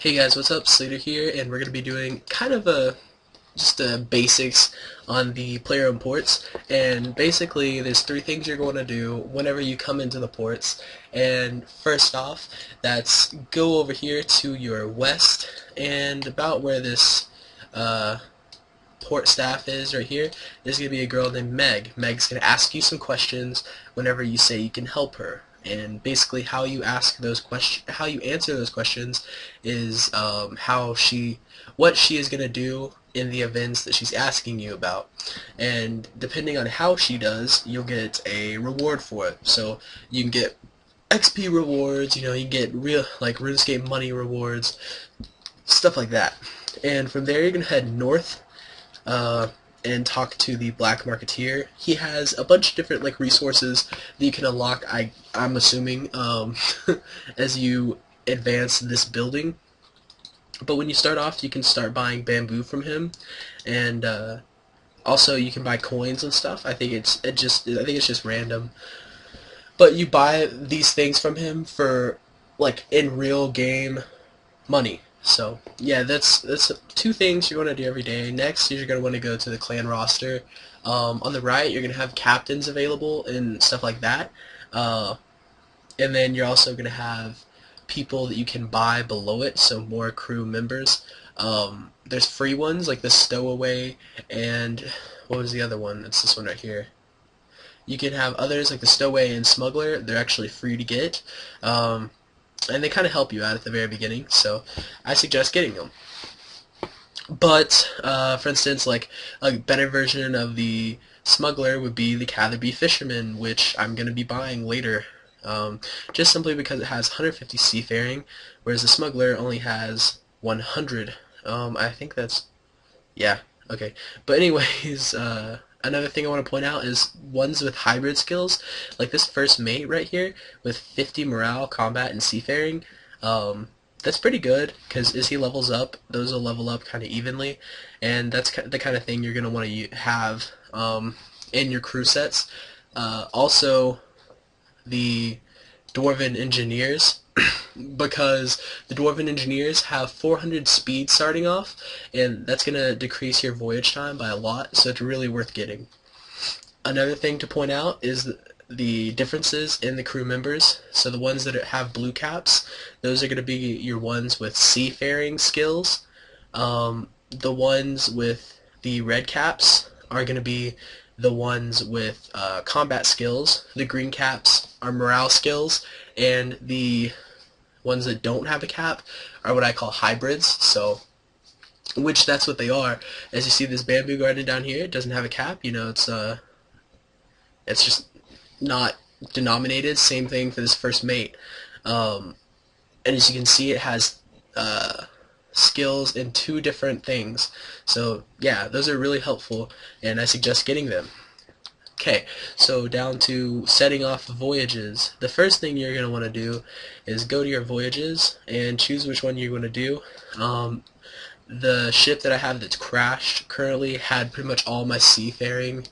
Hey guys, what's up? Slater here, and we're going to be doing kind of just basics on the player-owned ports. And basically, there's three things you're going to do whenever you come into the ports. And first off, that's go over here to your west, and about where this port staff is right here, there's going to be a girl named Meg. Meg's going to ask you some questions whenever you say you can help her. And basically, how you answer those questions is what she is going to do in the events that she's asking you about. And depending on how she does, you'll get a reward for it. So you can get XP rewards, you can get real like Runescape money rewards, stuff like that. And from there, you're going to head north. And talk to the Black Marketeer. He has a bunch of different resources that you can unlock, I'm assuming, as you advance this building. But when you start off, you can start buying bamboo from him, and also you can buy coins and stuff. I think it's just random. But you buy these things from him for in real game money. So yeah, that's two things you're going to do every day. Next, you're going to want to go to the clan roster. On the right, you're going to have captains available and stuff like that. And then you're also going to have people that you can buy below it, so more crew members. There's free ones like the Stowaway, and what was the other one? It's this one right here. You can have others like the Stowaway and Smuggler. They're actually free to get. And they kind of help you out at the very beginning, so I suggest getting them. But, for instance, a better version of the Smuggler would be the Catherby Fisherman, which I'm going to be buying later, just simply because it has 150 seafaring, whereas the Smuggler only has 100. I think that's, yeah, okay. But anyways, another thing I want to point out is ones with hybrid skills, like this first mate right here with 50 morale, combat, and seafaring. That's pretty good, because as he levels up, those will level up kind of evenly, and that's the kind of thing you're going to want to have in your crew sets. Also, the Dwarven Engineers, because the Dwarven Engineers have 400 speed starting off, and that's going to decrease your voyage time by a lot, so it's really worth getting. Another thing to point out is the differences in the crew members. So the ones that have blue caps, those are going to be your ones with seafaring skills. The ones with the red caps are going to be the ones with combat skills. The green caps are morale skills, and the ones that don't have a cap are what I call hybrids. So, which that's what they are. As you see, this bamboo garden down here, it doesn't have a cap. It's just not denominated. Same thing for this first mate. And as you can see, it has skills in two different things. So yeah, those are really helpful, and I suggest getting them. Okay, so down to setting off voyages. The first thing you're going to want to do is go to your voyages and choose which one you're going to do. The ship that I have that's crashed currently had pretty much all my seafaring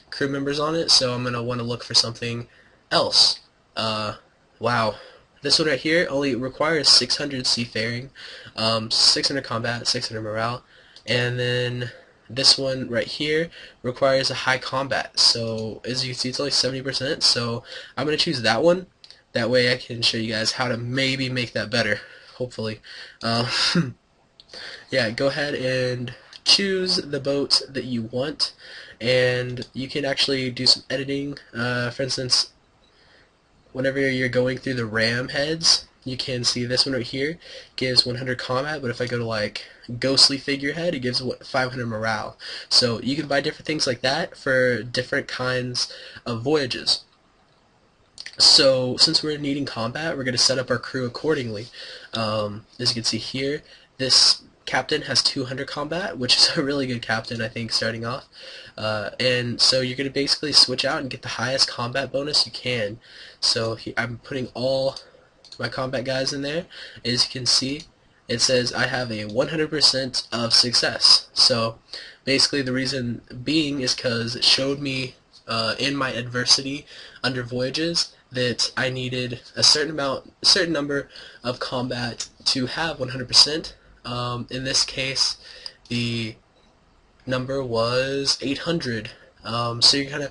crew members on it, so I'm going to want to look for something else. Wow. This one right here only requires 600 seafaring, 600 combat, 600 morale, and then this one right here requires a high combat. So as you can see, it's only 70%, so I'm going to choose that one. That way I can show you guys how to maybe make that better, hopefully. Yeah, go ahead and choose the boat that you want, and you can actually do some editing. For instance, whenever you're going through the ram heads, you can see this one right here gives 100 combat, but if I go to ghostly figurehead, it gives 500 morale. So you can buy different things like that for different kinds of voyages. So since we're needing combat, we're going to set up our crew accordingly. As you can see here, this captain has 200 combat, which is a really good captain, I think, starting off. And so you're going to basically switch out and get the highest combat bonus you can. So I'm putting all my combat guys in there. As you can see, it says I have a 100% of success. So basically the reason being is because it showed me in my adversity under voyages that I needed a certain number of combat to have 100%. In this case, the number was 800. So you're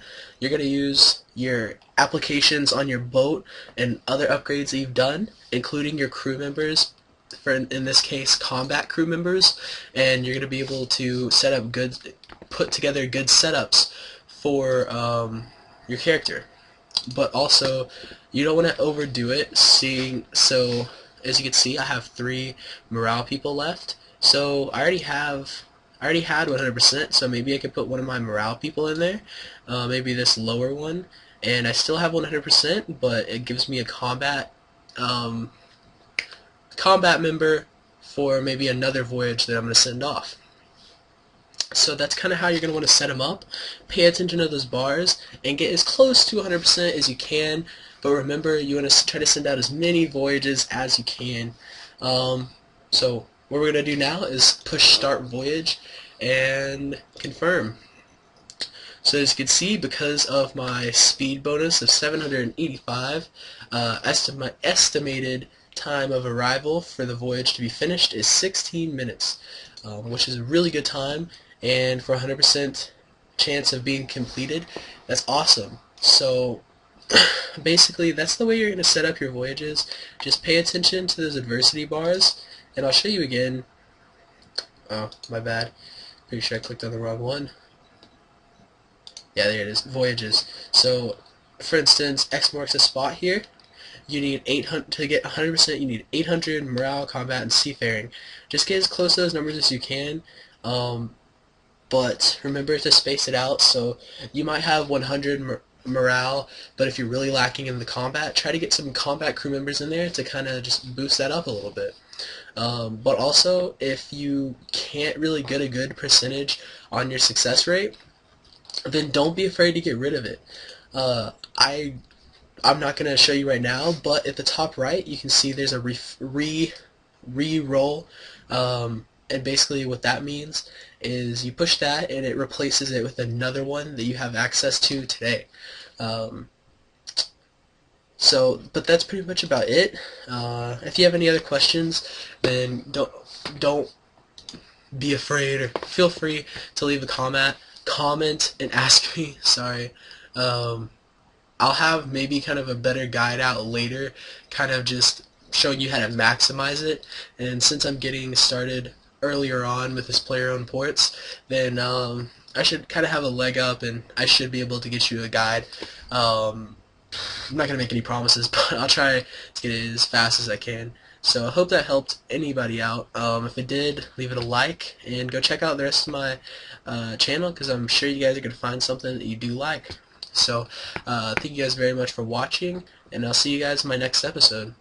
gonna use your applications on your boat and other upgrades that you've done, including your crew members. For in this case, combat crew members, and you're gonna be able to put together good setups for your character. But also, you don't want to overdo it. So as you can see, I have 3 morale people left. So I already had 100%. So maybe I could put one of my morale people in there, maybe this lower one, and I still have 100%. But it gives me a combat member for maybe another voyage that I'm going to send off. So that's kind of how you're going to want to set them up. Pay attention to those bars and get as close to 100% as you can. But remember, you want to try to send out as many voyages as you can. So what we're going to do now is push start voyage and confirm. So as you can see, because of my speed bonus of 785, estimated time of arrival for the voyage to be finished is 16 minutes, which is a really good time. And for 100% chance of being completed, that's awesome. So basically, that's the way you're going to set up your voyages. Just pay attention to those adversity bars, and I'll show you again. Oh, my bad. Pretty sure I clicked on the wrong one. Yeah, there it is. Voyages. So, for instance, X marks a spot here. You need 800 to get 100%. You need 800 morale, combat, and seafaring. Just get as close to those numbers as you can. But remember to space it out. So you might have 100 morale, but if you're really lacking in the combat, try to get some combat crew members in there to kind of just boost that up a little bit. But also, if you can't really get a good percentage on your success rate, then don't be afraid to get rid of it. I'm not going to show you right now, but at the top right, you can see there's a re-roll. And basically what that means is you push that and it replaces it with another one that you have access to today. But that's pretty much about it. If you have any other questions, then don't be afraid, or feel free to leave a comment and ask me. Sorry. I'll have maybe kind of a better guide out later, kind of just showing you how to maximize it. And since I'm getting started earlier on with this player-owned ports, then I should kind of have a leg up, and I should be able to get you a guide. I'm not going to make any promises, but I'll try to get it as fast as I can. So I hope that helped anybody out. If it did, leave it a like, and go check out the rest of my channel, because I'm sure you guys are going to find something that you do like. So thank you guys very much for watching, and I'll see you guys in my next episode.